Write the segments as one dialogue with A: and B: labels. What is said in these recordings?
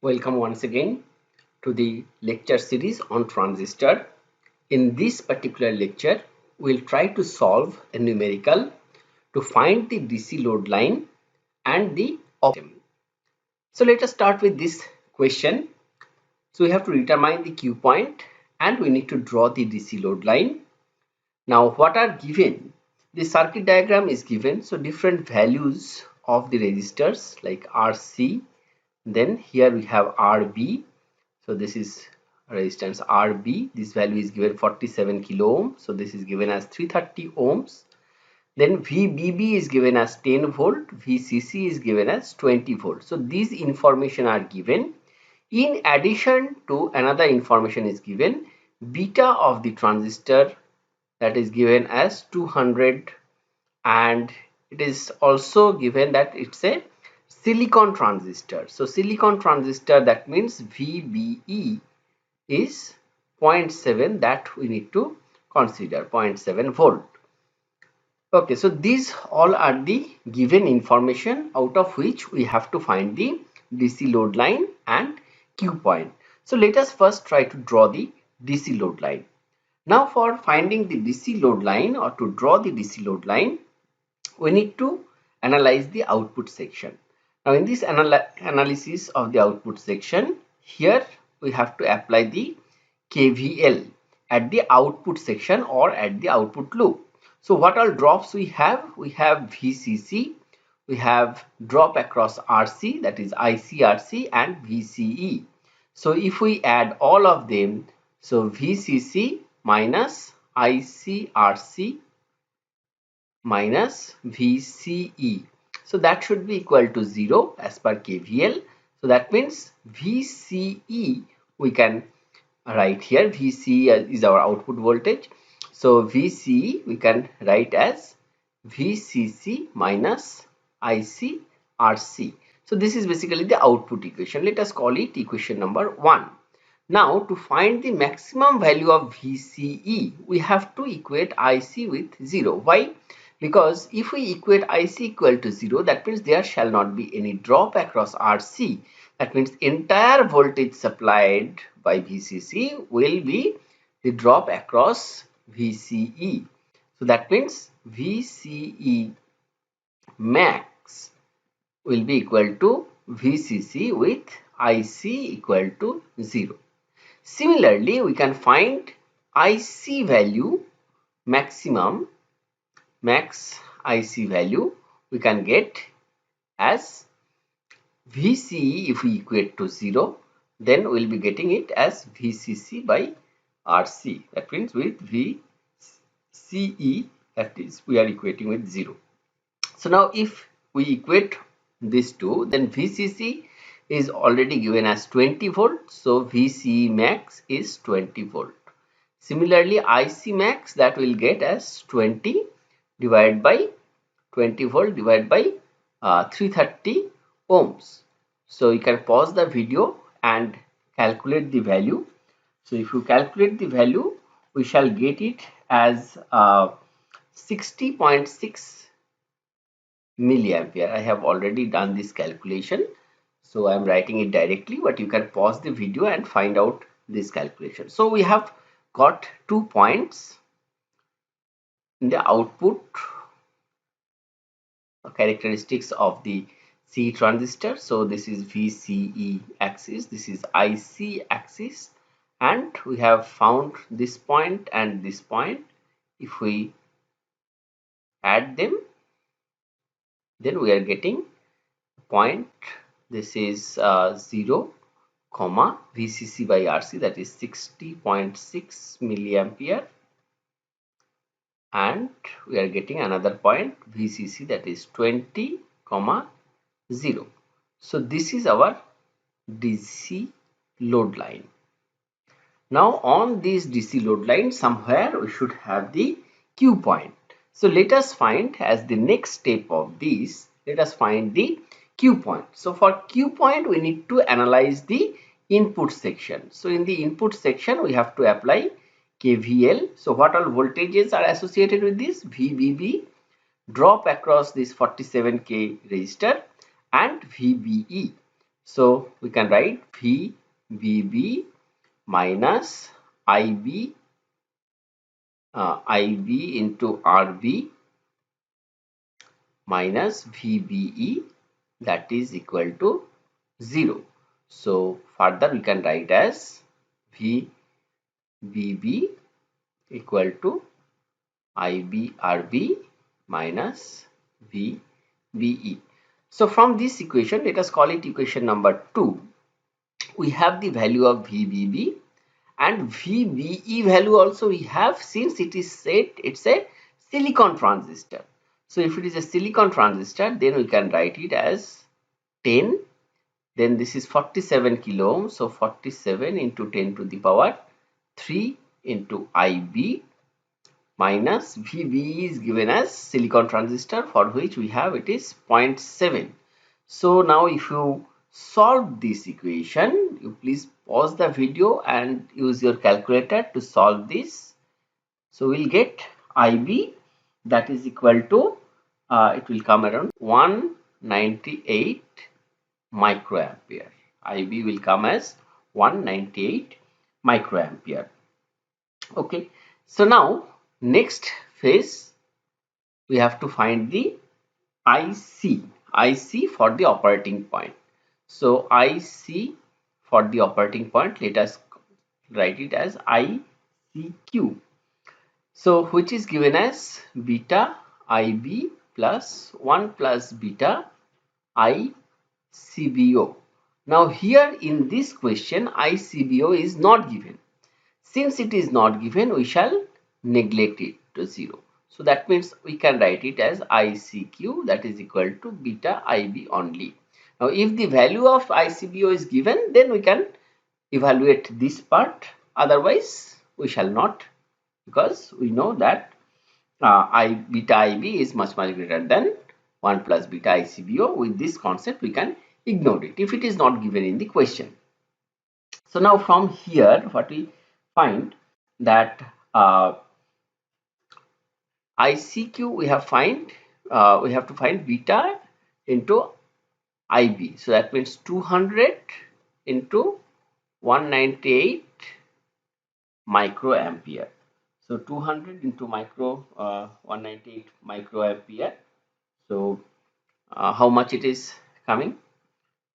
A: Welcome once again to the lecture series on transistor. In this particular lecture, we'll try to solve a numerical to find the DC load line and the optimum. So let us start with this question. So we have to determine the Q point and we need to draw the DC load line. Now what are given? The circuit diagram is given, so different values of the resistors like RC. Then here we have RB. So this is resistance RB. This value is given 47 kilo ohm. So this is given as 330 ohms. Then VBB is given as 10 volt. VCC is given as 20 volt. So these information are given. In addition to another information is given, beta of the transistor, that is given as 200, and it is also given that it's a silicon transistor. So silicon transistor, that means VBE is 0.7, that we need to consider 0.7 volt. Okay, so these all are the given information out of which we have to find the DC load line and Q point. So let us first try to draw the DC load line. Now for finding the DC load line or to draw the DC load line, we need to analyze the output section. Now in this analysis of the output section, here we have to apply the KVL at the output section or at the output loop. So what all drops we have? We have VCC, we have drop across RC, that is ICRC, and VCE. So if we add all of them, so VCC minus ICRC minus VCE, so that should be equal to 0 as per KVL. So that means VCE, we can write here, VCE is our output voltage. So VCE we can write as VCC minus ICRC. So this is basically the output equation. Let us call it equation number 1. Now to find the maximum value of VCE, we have to equate IC with 0. Why? Because if we equate IC equal to 0, that means there shall not be any drop across RC. That means entire voltage supplied by VCC will be the drop across VCE. So that means VCE max will be equal to VCC with IC equal to 0. Similarly, we can find IC value maximum, max IC value we can get as VCE. If we equate to 0, then we'll be getting it as VCC by RC. That means with VCE, that is we are equating with 0. So now if we equate these two, then VCC is already given as 20 volt. So VCE max is 20 volt. Similarly, IC max, that will get as 20 divided by 20 volt divided by 330 ohms. So you can pause the video and calculate the value. So if you calculate the value, we shall get it as 60.6 milliampere. I have already done this calculation, so I am writing it directly, but you can pause the video and find out this calculation. So we have got 2 points in the output characteristics of the C transistor. So this is VCE axis, this is IC axis, and we have found this point and this point. If we add them, then we are getting point. This is 0 comma VCC by RC, that is 60.6 milliampere, and we are getting another point VCC, that is 20 comma 0. So this is our DC load line. Now on this DC load line, somewhere we should have the Q point. So let us find, as the next step of this, let us find the Q point. So for Q point, we need to analyze the input section. So in the input section, we have to apply KVL. So what all voltages are associated with this? VBB, drop across this 47K resistor, and VBE. So we can write VBB minus IB into RB minus VBE, that is equal to 0. So further we can write as VBB equal to IBRB minus VBE. So from this equation, let us call it equation number 2. We have the value of VBB and VBE value also we have, since it is said it's a silicon transistor. So if it is a silicon transistor, then we can write it as 10. Then this is 47 kilo ohms. So 47 into 10 to the power 3 into IB minus VB is given as silicon transistor, for which we have it is 0.7. So now if you solve this equation, you please pause the video and use your calculator to solve this. So we'll get IB, that is equal to it will come around 198 microampere. IB will come as 198 microampere. Okay, so now next phase we have to find the IC for the operating point. So IC for the operating point, let us write it as ICQ. So which is given as beta IB plus 1 plus beta ICBO. Now here in this question ICBO is not given. Since it is not given, we shall neglect it to 0. So that means we can write it as ICQ, that is equal to beta IB only. Now if the value of ICBO is given, then we can evaluate this part. Otherwise we shall not, because we know that beta IB is much greater than 1 plus beta ICBO. With this concept we can ignore it if it is not given in the question. So now from here what we find that ICQ we have to find beta into IB. So that means 200 into 198 microampere. So 200 into 198 microampere. So how much it is coming?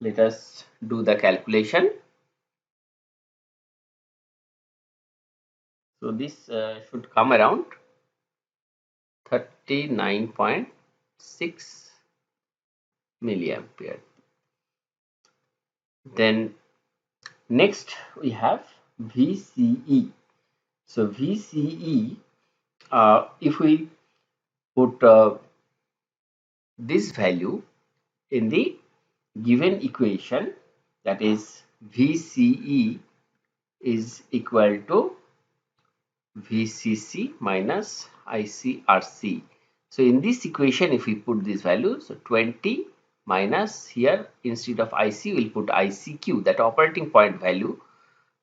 A: Let us do the calculation. So this should come around 39.6 milliampere. Then next we have VCE. So VCE, if we put this value in the given equation, that is VCE is equal to VCC minus ICRC. So in this equation if we put this value, so 20 minus, here instead of IC we'll put ICQ, that operating point value.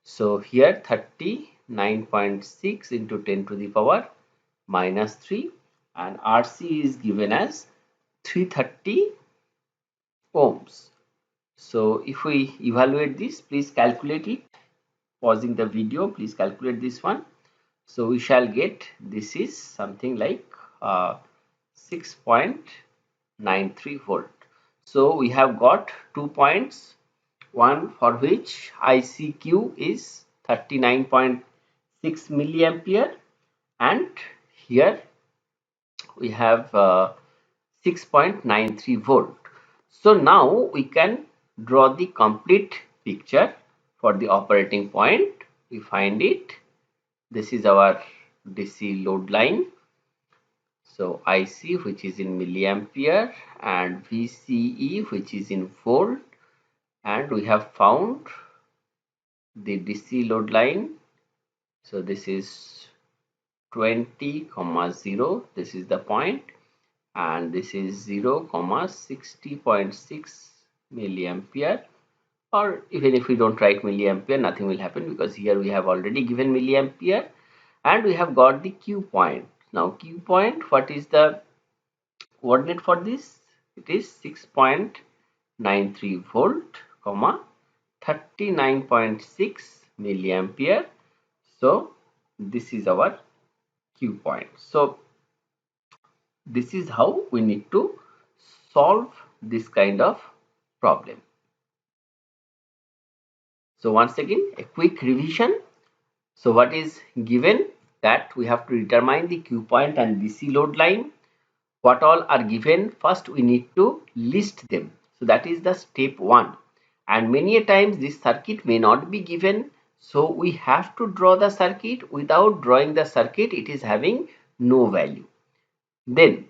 A: So here 39.6 into 10 to the power minus 3, and RC is given as 330 ohms. So if we evaluate this, please calculate it, pausing the video, please calculate this one. So we shall get, this is something like 6.93 volt. So we have got 2 points, one for which ICQ is 39.6 milliampere, and here we have 6.93 volt. So now we can draw the complete picture for the operating point. We find it. This is our DC load line. So IC, which is in milliampere, and VCE, which is in volt, and we have found the DC load line. So this is 20,0, this is the point, and this is 0,60.6 milliampere, or even if we don't write milliampere, nothing will happen, because here we have already given milliampere, and we have got the Q point. Now Q point, what is the coordinate for this? It is 6.93 volt. comma 39.6 milliampere. So this is our Q point. So this is how we need to solve this kind of problem. So once again, a quick revision. So what is given, that we have to determine the Q point and DC load line. What all are given, first we need to list them. So that is the step 1. And many a times this circuit may not be given. So we have to draw the circuit. Without drawing the circuit, it is having no value. Then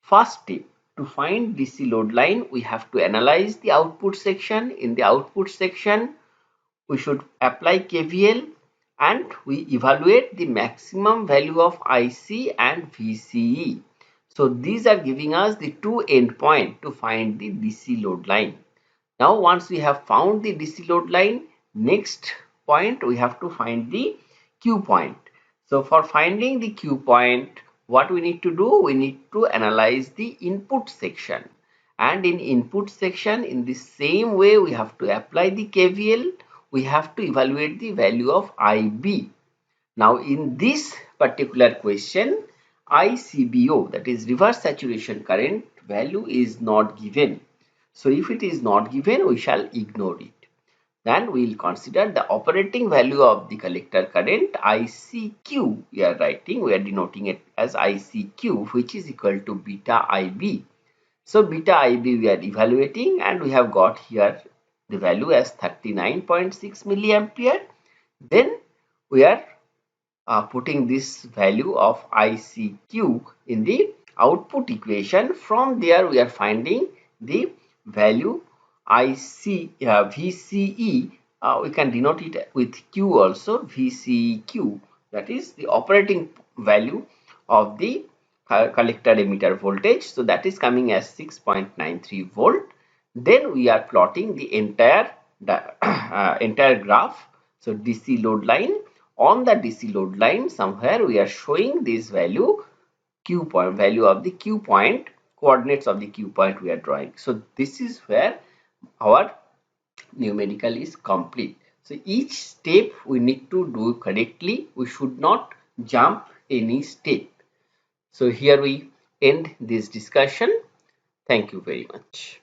A: first step, to find DC load line, we have to analyze the output section. In the output section, we should apply KVL and we evaluate the maximum value of IC and VCE. So these are giving us the two endpoints to find the DC load line. Now once we have found the DC load line, next point we have to find the Q point. So for finding the Q point, what we need to do, we need to analyze the input section. And in input section, in the same way, we have to apply the KVL. We have to evaluate the value of IB. Now in this particular question, ICBO, that is reverse saturation current, value is not given. So if it is not given, we shall ignore it. Then we will consider the operating value of the collector current, ICQ. We are denoting it as ICQ, which is equal to beta IB. So beta IB we are evaluating, and we have got here the value as 39.6 milliampere. Then we are putting this value of ICQ in the output equation. From there we are finding the value VCE. We can denote it with Q also, VCEQ, that is the operating value of the collector emitter voltage. So that is coming as 6.93 volt. Then we are plotting the entire graph. So DC load line. On the DC load line, somewhere we are showing this value, Q point, value of the Q point, coordinates of the Q point we are drawing. So this is where our numerical is complete. So each step we need to do correctly. We should not jump any step. So here we end this discussion. Thank you very much.